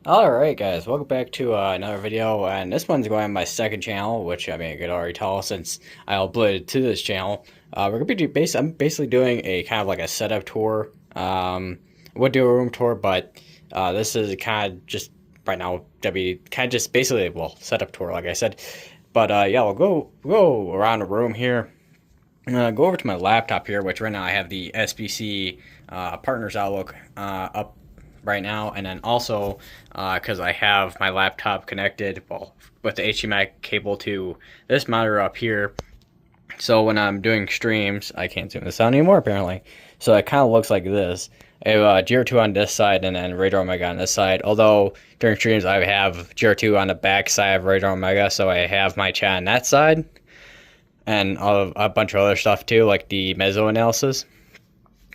Alright guys, welcome back to another video, and this one's going on my second channel, which I mean you could already tell since I uploaded to this channel. We're gonna be I'm basically doing a kind of like a setup tour. Would do a room tour, but this is kind of just right now kind of just basically setup tour like I said. But yeah, we'll go around the room here. Go over to my laptop here, which right now I have the SBC Partners Outlook up right now, and then also because I have my laptop connected with the HDMI cable to this monitor up here, so when I'm doing streams I can't zoom this out anymore apparently, so it kind of looks like this. I have GR2 on this side and then Radar Omega on this side, although during streams I have GR2 on the back side of Radar Omega, so I have my chat on that side and a bunch of other stuff too, like the mezzo analysis.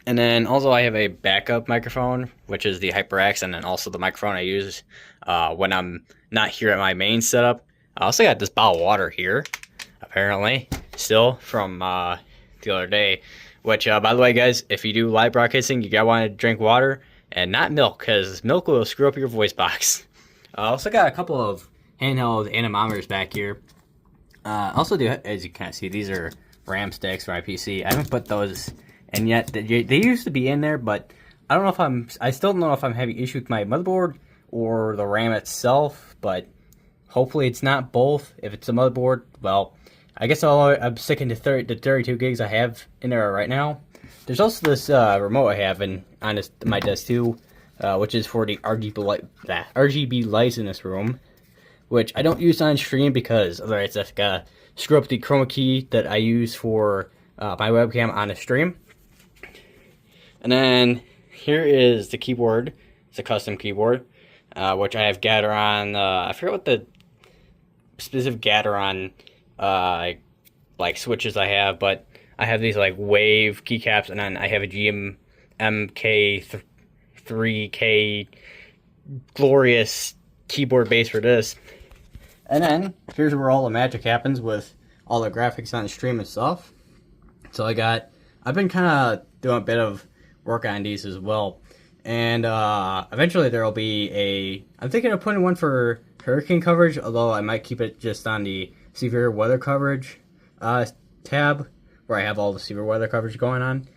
And then also I have a backup microphone, which is the HyperX, and then also the microphone I use when I'm not here at my main setup. I also got this bottle of water here, apparently, still from the other day. Which, by the way, guys, if you do live broadcasting, you gotta want to drink water and not milk, because milk will screw up your voice box. I also got a couple of handheld anemometers back here. Also, as you can see, these are RAM sticks for my PC. I haven't put those in yet. They used to be in there, but I don't know if I still don't know if I'm having issues with my motherboard or the RAM itself, but hopefully it's not both. If it's the motherboard, well, I guess I'm sticking to the 32 gigs I have in there right now. There's also this remote I have on my desk too, which is for the RGB lights in this room, which I don't use on stream because otherwise I gotta screw up the chroma key that I use for my webcam on a stream. And then here is the keyboard. It's a custom keyboard, which I have Gateron. I forget what the specific Gateron like switches I have, but I have these like wave keycaps, and then I have a GMK3K glorious keyboard base for this. And then here's where all the magic happens with all the graphics on the stream and stuff. So I've been kind of doing a bit of work on these as well, and eventually there will be I'm thinking of putting one for hurricane coverage, although I might keep it just on the severe weather coverage tab, where I have all the severe weather coverage going on.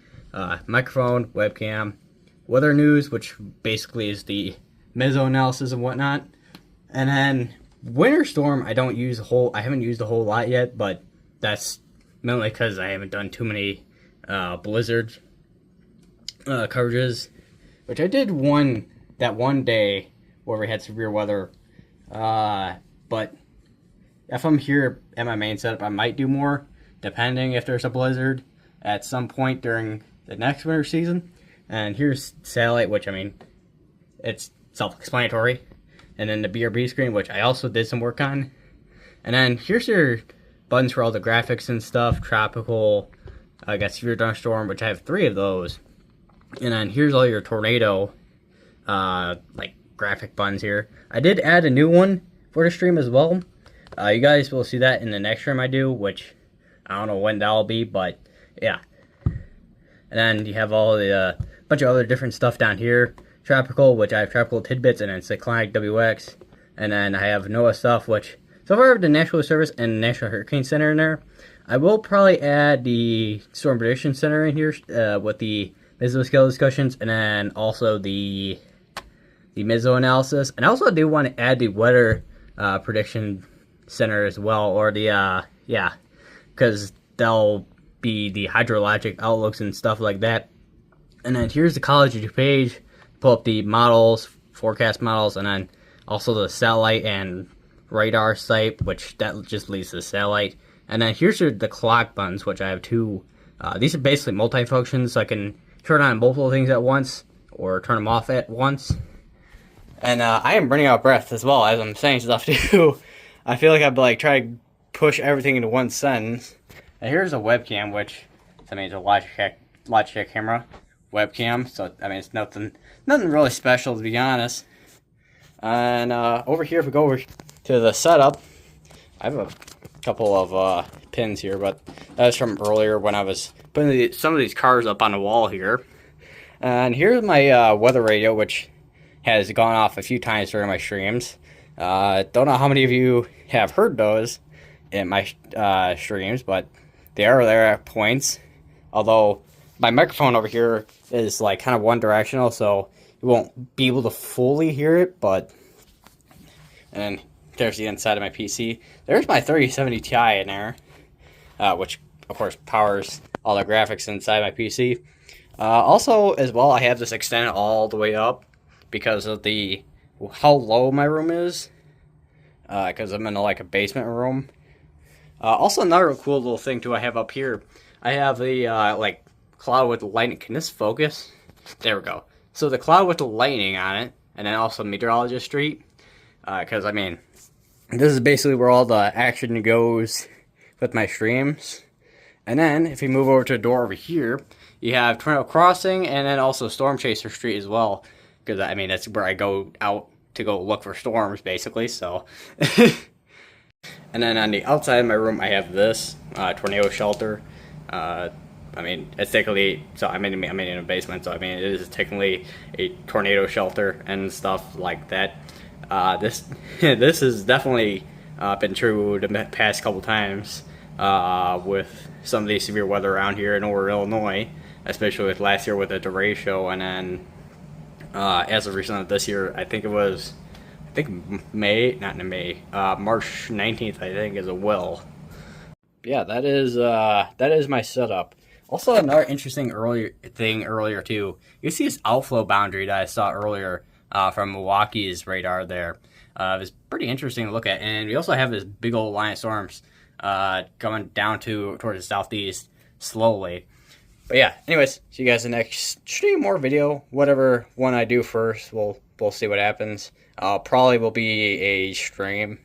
Microphone, webcam, weather news, which basically is the mezzo analysis and whatnot, and then winter storm. I haven't used a whole lot yet, but that's mainly because I haven't done too many blizzard coverages, which I did that one day where we had severe weather, but if I'm here at my main setup I might do more, depending if there's a blizzard at some point during the next winter season. And here's satellite, which I mean it's self-explanatory, and then the BRB screen, which I also did some work on. And then here's your buttons for all the graphics and stuff. Tropical, I got severe thunderstorm, which I have 3 of those. And then here's all your tornado like graphic buttons here. I did add a new one for the stream as well. You guys will see that in the next stream I do, which I don't know when that'll be, but yeah. And then you have all the bunch of other different stuff down here. Tropical, which I have tropical tidbits, and then cyclonic WX. And then I have NOAA stuff, which so far I have the National Service and National Hurricane Center in there. I will probably add the Storm Prediction Center in here with the mesoscale discussions, and then also the meso analysis. And I also do want to add the weather prediction center as well, or the because they'll be the hydrologic outlooks and stuff like that. And then here's the college page. Pull up the models, forecast models, and then also the satellite and radar site, which that just leads to the satellite. And then here's the clock buttons, which I have 2. These are basically multifunctions, so I can turn on multiple things at once or turn them off at once. And I am running out of breath as well as I'm saying stuff too. I feel like I've like tried to push everything into one sentence. And here's a webcam, which I mean it's a Logitech camera webcam, so I mean it's nothing really special to be honest. And over here, if we go over to the setup, I have a couple of pins here, but that's from earlier when I was putting some of these cars up on the wall here. And here's my weather radio, which has gone off a few times during my streams. Don't know how many of you have heard those in my streams, but they are there at points. Although my microphone over here is like kind of one directional, so you won't be able to fully hear it. But and then there's the inside of my PC. There's my 3070 Ti in there, which of course powers all the graphics inside my PC. Also, as well, I have this extended all the way up because of how low my room is. Because I'm in like a basement room. Also, another cool little thing too I have up here. I have the like cloud with lightning. Can this focus? There we go. So the cloud with the lightning on it, and then also meteorologist street. Because I mean, this is basically where all the action goes with my streams. And then if you move over to a door over here, you have Tornado Crossing, and then also Storm Chaser Street as well. Because I mean, that's where I go out to go look for storms, basically. So. And then on the outside of my room, I have this tornado shelter. I mean, it's technically, so I'm in a basement, so I mean, it is technically a tornado shelter and stuff like that. This has definitely been true the past couple times with some of the severe weather around here in Illinois, especially with last year with the derecho, and then as of recently this year, I think May, not in May, March 19th, I think, is a will. Yeah, that is my setup. Also, another interesting earlier too. You see this outflow boundary that I saw earlier from Milwaukee's radar there. It was pretty interesting to look at, and we also have this big old line of storms going down towards the southeast slowly. But yeah, anyways, see you guys in the next stream or video, whatever one I do first. We'll see what happens. Probably will be a stream